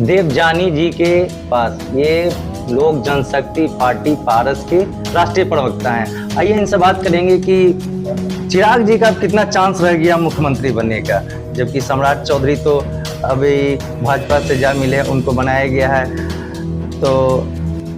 देवजानी जी के पास। ये लोक जनशक्ति पार्टी पारस के राष्ट्रीय प्रवक्ता हैं। आइए इनसे बात करेंगे कि चिराग जी का कितना चांस रह गया मुख्यमंत्री बनने का, जबकि सम्राट चौधरी तो अभी भाजपा से जा मिले, उनको बनाया गया है। तो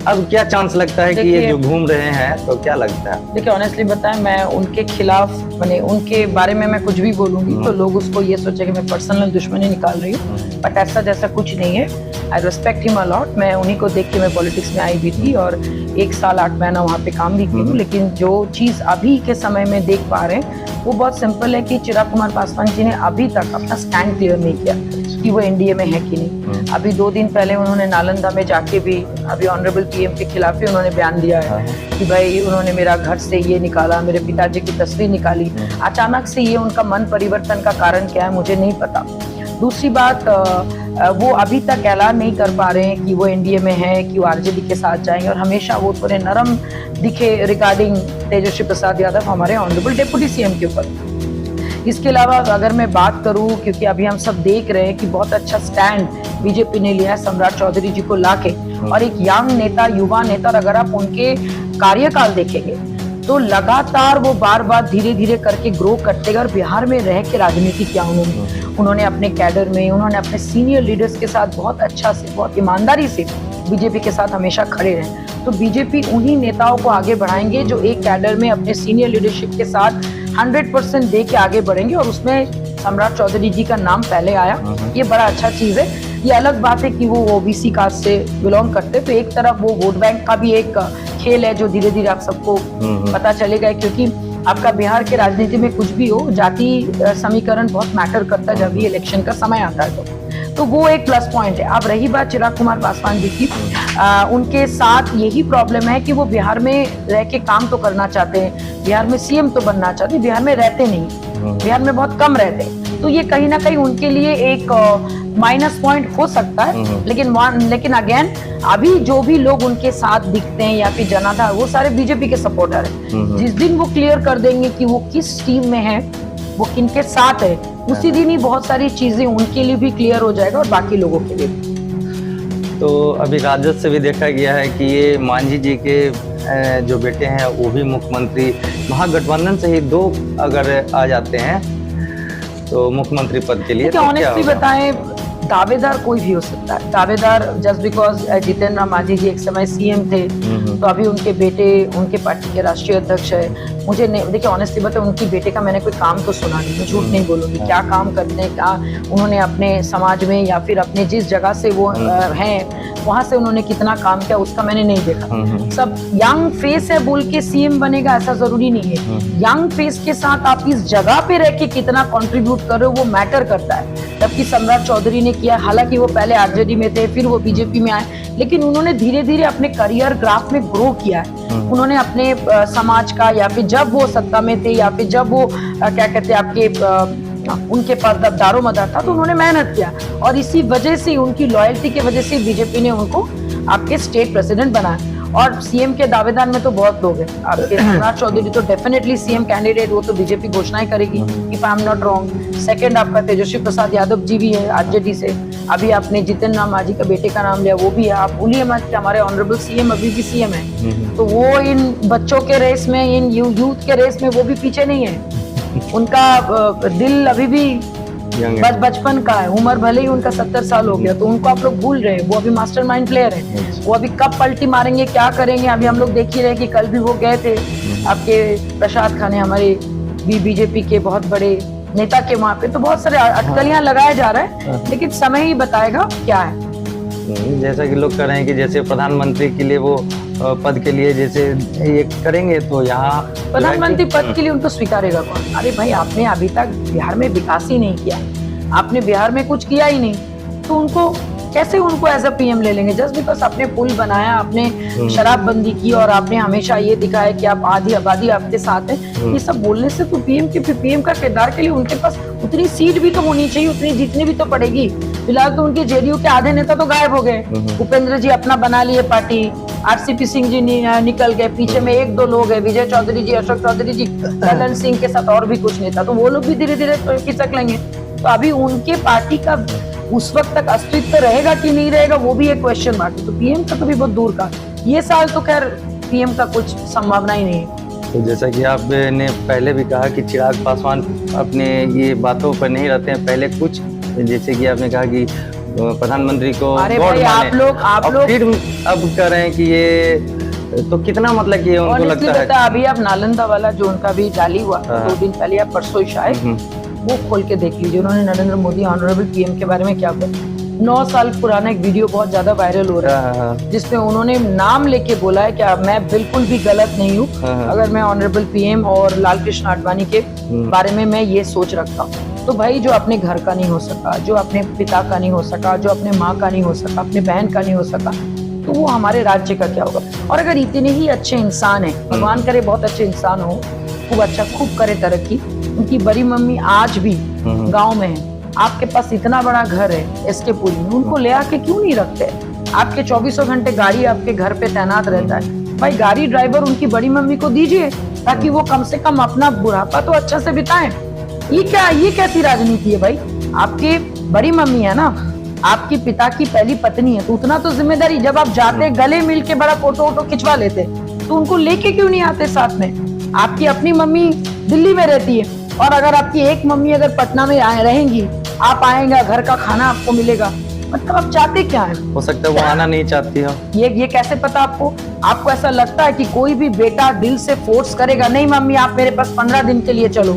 अब क्या चांस लगता है कि ये जो घूम रहे हैं, तो क्या लगता है? देखिए ऑनेस्टली बताएं, मैं उनके खिलाफ माने उनके बारे में मैं कुछ भी बोलूंगी तो लोग उसको ये सोचे कि मैं पर्सनल दुश्मनी निकाल रही हूँ, बट ऐसा जैसा कुछ नहीं है। आई रेस्पेक्ट हिम अलॉट। मैं उन्हीं को देख के मैं पॉलिटिक्स में आई भी थी और 1 साल 8 महीना वहाँ पे काम भी की हूँ। लेकिन जो चीज़ अभी के समय में देख पा रहे हैं वो बहुत सिंपल है कि चिराग कुमार पासवान जी ने अभी तक अपना स्टैंड क्लियर नहीं किया कि वो एनडीए में है कि नहीं। अभी 2 दिन पहले उन्होंने नालंदा में जाके भी अभी ऑनरेबल पीएम के खिलाफ ही उन्होंने बयान दिया है कि भाई उन्होंने मेरा घर से ये निकाला, मेरे पिताजी की तस्वीर निकाली। अचानक से ये उनका मन परिवर्तन का कारण क्या है मुझे नहीं पता। दूसरी बात, वो अभी तक ऐलान नहीं कर पा रहे हैं कि वो एनडीए में है, कि वो आरजेडी के साथ जाएंगे, और हमेशा वो थोड़े नरम दिखे रिगार्डिंग तेजस्वी प्रसाद यादव हमारे ऑनरेबल डिप्टी सीएम के ऊपर। इसके अलावा अगर मैं बात करूं, क्योंकि अभी हम सब देख रहे हैं कि बहुत अच्छा स्टैंड बीजेपी ने लिया है सम्राट चौधरी जी को लाके, और एक यंग नेता, युवा नेता, अगर आप उनके कार्यकाल देखेंगे तो लगातार वो बार बार धीरे धीरे करके ग्रो करते गए। और बिहार में रह के राजनीति किया उन्होंने अपने कैडर में, उन्होंने अपने सीनियर लीडर्स के साथ बहुत अच्छा से, बहुत ईमानदारी से बीजेपी के साथ हमेशा खड़े रहे। तो बीजेपी उन्हीं नेताओं को आगे बढ़ाएंगे जो एक कैडर में अपने सीनियर लीडरशिप के साथ 100% दे के आगे बढ़ेंगे, और उसमें सम्राट चौधरी जी का नाम पहले आया। ये बड़ा अच्छा चीज है। ये अलग बात है कि वो ओबीसी कास्ट से बिलोंग करते, तो एक तरफ वो वोट बैंक का भी एक खेल है जो धीरे धीरे आप सबको पता चलेगा, क्योंकि आपका बिहार के राजनीति में कुछ भी हो, जाति समीकरण बहुत मैटर करता है जब भी इलेक्शन का समय आता है। तो वो एक प्लस पॉइंट है। अब रही बात चिराग कुमार पासवान जी की, उनके साथ यही प्रॉब्लम है कि वो बिहार में रह के काम तो करना चाहते हैं, बिहार में सीएम तो बनना चाहते हैं, बिहार में रहते नहीं, बिहार में बहुत कम रहते हैं। तो ये कहीं ना कहीं उनके लिए एक माइनस पॉइंट हो सकता है। लेकिन अगेन अभी जो भी लोग उनके साथ दिखते हैं या फिर जनाधार, वो सारे बीजेपी के सपोर्टर हैं। जिस दिन वो क्लियर कर देंगे कि वो किस टीम में है, वो किनके साथ है, उसी दिन ही बहुत सारी चीजें उनके लिए भी क्लियर हो जाएगा और बाकी लोगों के लिए भी। तो अभी राजद से भी देखा गया है कि ये मांझी जी के जो बेटे हैं वो भी मुख्यमंत्री, महागठबंधन से ही 2 अगर आ जाते हैं तो मुख्यमंत्री पद के लिए तो ऑनेस्टली बताएं, दावेदार कोई भी हो सकता है। दावेदार जस्ट बिकॉज जितेंद्र राम मांझी जी एक समय सीएम थे, तो अभी उनके बेटे उनके पार्टी के राष्ट्रीय अध्यक्ष है। मुझे नहीं, देखिए ऑनेस्टली बताएं, उनकी बेटे का मैंने कोई काम तो सुना नहीं, मैं झूठ नहीं बोलूंगी। क्या काम करते हैं, क्या उन्होंने अपने समाज में या फिर अपने जिस जगह से वो हैं वहां से उन्होंने कितना काम किया, उसका मैंने नहीं देखा। सब यंग फेस है बोल के सीएम बनेगा ऐसा जरूरी नहीं है। यंग फेस के साथ आप इस जगह पे रह के कितना कंट्रीब्यूट कर रहे हो वो मैटर करता है। जबकि सम्राट चौधरी ने किया, हालांकि वो पहले आरजेडी में थे, फिर वो बीजेपी में आए, लेकिन उन्होंने धीरे धीरे अपने करियर ग्राफ में ग्रो किया है। उन्होंने अपने समाज का, या फिर जब वो सत्ता में थे, या फिर जब वो क्या कहते हैं आपके उनके पास दारो मदार था, तो उन्होंने मेहनत किया, और इसी वजह से, उनकी लॉयल्टी की वजह से बीजेपी ने उनको आपके स्टेट प्रेसिडेंट बनाया। और सीएम के दावेदार में तो बहुत लोग हैं आपके। सम्राट चौधरी तो डेफिनेटली सीएम कैंडिडेट, वो तो बीजेपी घोषणाएं करेगी if I am not wrong. Second आपका तेजस्वी प्रसाद यादव जी भी है आरजेडी से। अभी आपने जितेंद्र राम मांझी का बेटे का नाम लिया, वो भी है। आप भूलिए मत कि हमारे ऑनरेबल सीएम अभी भी सीएम है, तो वो इन बच्चों के रेस में, इन यूथ के रेस में वो भी पीछे नहीं है। उनका दिल अभी भी बचपन का है। उम्र भले ही उनका 70 साल हो गया, तो उनको आप लोग भूल रहे हैं। वो अभी मास्टरमाइंड प्लेयर है। वो अभी कब पलटी मारेंगे, क्या करेंगे, अभी हम लोग देख ही रहे कि कल भी वो गए थे आपके प्रसाद खाने, हमारे बीजेपी के बहुत बड़े नेता के वहां पे। तो बहुत सारे अटकलियां लगाया जा रहा है, लेकिन समय ही बताएगा क्या है। जैसा कि लोग कह रहे हैं कि जैसे प्रधानमंत्री के लिए वो पद के लिए जैसे ये करेंगे, तो यहाँ प्रधानमंत्री पद के लिए उनको स्वीकारेगा कौन? अरे भाई, आपने अभी तक बिहार में विकास ही नहीं किया, आपने बिहार में कुछ किया ही नहीं, तो उनको कैसे उनको एज अ पीएम ले लेंगे? जस्ट बिकॉज आपने पुल बनाया, आपने शराबबंदी की, और आपने हमेशा ये दिखाया कि आप आधी आबादी आपके साथ है, ये सब बोलने से तो पीएम का किरदार के लिए उनके पास उतनी सीट भी तो होनी चाहिए, उतनी जीतनी भी तो पड़ेगी। फिलहाल तो उनके जेडीयू के आधे नेता तो गायब हो गए। उपेंद्र जी अपना बना लिए पार्टी, आरसीपी सिंह जी निकल गए, पीछे में 1-2 लोग हैं, विजय चौधरी जी, अशोक चौधरी जी, ललन सिंह के साथ और भी कुछ नेता, तो वो लोग भी धीरे धीरे खिसक लेंगे। तो अभी उनके पार्टी का उस वक्त तक अस्तित्व रहेगा कि नहीं रहेगा वो भी एक क्वेश्चन मार्क है। तो पीएम का तो भी बहुत दूर का, ये साल तो खैर पीएम का कुछ संभावना ही नहीं है। तो जैसा कि आपने पहले भी कहा कि चिराग पासवान अपने ये बातों पर नहीं रहते हैं, पहले कुछ जैसे कि आपने कहा कि प्रधानमंत्री को अरे गॉड भाई माने, आप लोग फिर अब कह रहे हैं कि ये तो कितना मतलब कि उनको Honestly लगता है बता, अभी आप नालंदा वाला जो उनका भी जाली हुआ था 2 दिन पहले या परसों ही शायद, वो खोल के देख लीजिए उन्होंने नरेंद्र मोदी ऑनरेबल पीएम के बारे में क्या बोला। 9 साल पुराना एक वीडियो बहुत ज्यादा वायरल हो रहा है जिसमें उन्होंने नाम लेके बोला है कि मैं बिल्कुल भी गलत नहीं हूँ, अगर मैं ऑनरेबल पीएम और लाल कृष्ण आडवाणी के बारे में मैं ये सोच रखता हूँ। तो भाई जो अपने घर का नहीं हो सका, जो अपने पिता का नहीं हो सका, जो अपने माँ का नहीं हो सका, अपने बहन का नहीं हो सका, तो वो हमारे राज्य का क्या होगा। और अगर इतने ही अच्छे इंसान हैं, भगवान करे बहुत अच्छे इंसान हो, खूब अच्छा खूब करे तरक्की, उनकी बड़ी मम्मी आज भी गांव में है, आपके पास इतना बड़ा घर है एसके पुरी में, उनको ले आके क्यों नहीं रखते। आपके 24 घंटे गाड़ी आपके घर पे तैनात रहता है, भाई गाड़ी ड्राइवर उनकी बड़ी मम्मी को दीजिए ताकि वो कम से कम अपना बुढ़ापा तो अच्छा से बिताएं। ये कैसी राजनीति है भाई। आपकी बड़ी मम्मी है ना, आपकी पिता की पहली पत्नी है, तो उतना तो जिम्मेदारी, जब आप जाते गले मिल के बड़ा फोटो वोटो खिंचवा लेते, तो उनको लेके क्यों नहीं आते साथ में। आपकी अपनी मम्मी दिल्ली में रहती है और अगर आपकी एक मम्मी अगर पटना में रहेंगी, आप आएंगे, घर का खाना आपको मिलेगा, मतलब आप चाहते क्या है। हो सकता है वो आना नहीं चाहती हो। ये कैसे पता आपको। आपको ऐसा लगता है कि कोई भी बेटा दिल से फोर्स करेगा, नहीं मम्मी आप मेरे पास 15 दिन के लिए चलो,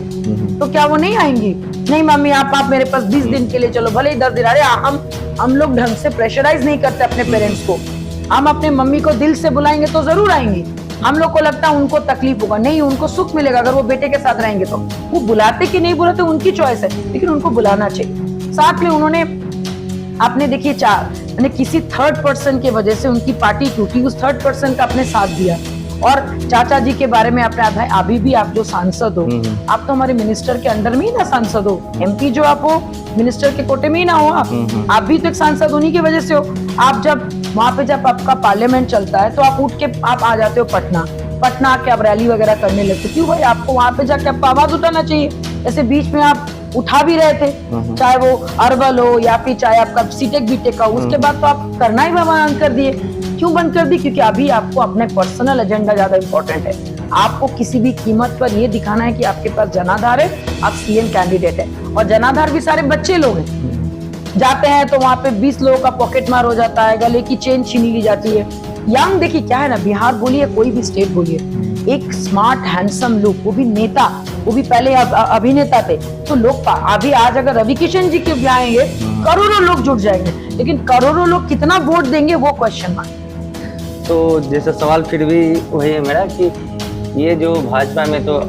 तो क्या वो नहीं आएंगी। नहीं मम्मी आप मेरे पास 20 दिन के लिए चलो, भले ही 10 दिन। अरे हम लोग ढंग से प्रेशराइज नहीं करते अपने पेरेंट्स को। हम अपने मम्मी को दिल से बुलाएंगे तो जरूर आएंगी। हम लोग को लगता है उनको तकलीफ होगा, नहीं उनको सुख मिलेगा अगर वो बेटे के साथ रहेंगे। तो वो बुलाते कि नहीं बुलाते उनकी चॉइस है, लेकिन उनको बुलाना चाहिए। साथ में उन्होंने आपने देखिए किसी थर्ड पर्सन के वजह से उनकी पार्टी टूटी, उस थर्ड पर्सन का अपने साथ दिया। और चाचा जी के बारे में आपने अभी भी आप जो सांसद हो, आप तो हमारे मिनिस्टर के अंडर में ही ना सांसद हो। एमपी जो आप हो, मिनिस्टर के कोटे में ही ना हो आप भी तो एक सांसद उन्हीं की वजह से हो। आप जब वहां पे जब आपका पार्लियामेंट चलता है तो आप उठ के आप आ जाते हो पटना आके आप रैली वगैरह करने लगते। क्यों भाई, आपको वहां पे जाके आपको आवाज उठाना चाहिए। ऐसे बीच में आप उठा भी रहे थे, चाहे वो अरबल हो या फिर चाहे आपका सीटेक बीटेक का, उसके बाद तो आप करना ही बंद कर दिए। क्यों बंद कर दी? क्योंकि अभी आपको अपने पर्सनल एजेंडा ज्यादा इंपॉर्टेंट है। आपको किसी भी कीमत पर ये दिखाना है कि आपके पास जनाधार है, आप सीएम कैंडिडेट है। और जनाधार भी सारे बच्चे लोग हैं, जाते हैं तो वहां पे 20 लोगों का पॉकेट मार हो जाता है, गले की चेन छीन ली जाती है। यंग देखिए क्या है ना, बिहार बोलिए कोई भी स्टेट बोलिए, एक स्मार्ट हैंडसम लुक, वो भी नेता, वो भी पहले अभिनेता थे, तो लोग अभी आज अगर रवि किशन जी के भी आएंगे करोड़ों लोग जुट जाएंगे, लेकिन करोड़ों लोग कितना वोट देंगे वो क्वेश्चन मार्क। तो जैसे सवाल फिर भी वही है मेरा कि ये जो भाजपा में तो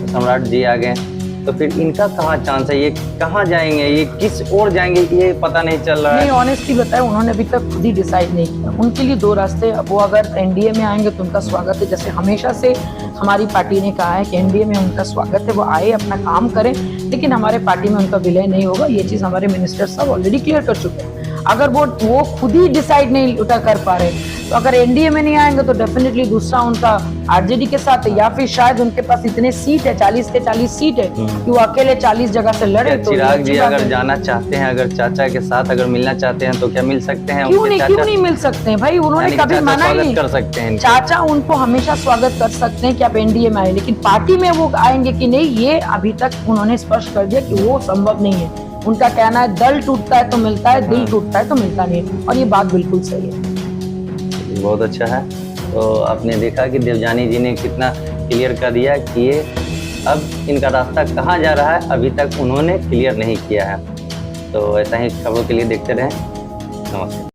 सम्राट जी आ गए, तो फिर इनका कहाँ चांस है, ये कहाँ जाएंगे, ये किस ओर जाएंगे ये पता नहीं चल रहा है। नहीं ऑनेस्टली बताए, उन्होंने अभी तक खुद ही डिसाइड नहीं किया। उनके लिए 2 रास्ते, वो अगर एनडीए में आएंगे तो उनका स्वागत है, जैसे हमेशा से हमारी पार्टी ने कहा है कि एनडीए में उनका स्वागत है, वो आए अपना काम करें, लेकिन हमारे पार्टी में उनका विलय नहीं होगा। ये चीज हमारे मिनिस्टर साहब ऑलरेडी क्लियर कर चुके हैं। अगर वो खुद ही डिसाइड नहीं कर पा रहे, तो अगर एनडीए में नहीं आएंगे तो डेफिनेटली दूसरा उनका आरजेडी के साथ है, या फिर शायद उनके पास इतने सीट है, 40 के 40 सीट है कि वो अकेले 40 जगह से लड़े। तो चिराग जी अगर जाना चाहते हैं, अगर चाचा के साथ अगर मिलना चाहते हैं तो क्या मिल सकते हैं? क्यों नहीं मिल सकते हैं भाई, उन्होंने कभी मना ही नहीं कर सकते हैं। चाचा उनको हमेशा स्वागत कर सकते हैं कि आप एनडीए में आए, लेकिन पार्टी में वो आएंगे कि नहीं, ये अभी तक उन्होंने स्पष्ट कर दिया कि वो संभव नहीं है। उनका कहना है दल टूटता है तो मिलता है, दिल टूटता है तो मिलता नहीं है, और ये बात बिल्कुल सही है। बहुत अच्छा है। तो आपने देखा कि देवजानी जी ने कितना क्लियर कर दिया कि ये अब इनका रास्ता कहाँ जा रहा है, अभी तक उन्होंने क्लियर नहीं किया है। तो ऐसा ही खबरों के लिए देखते रहें। नमस्कार।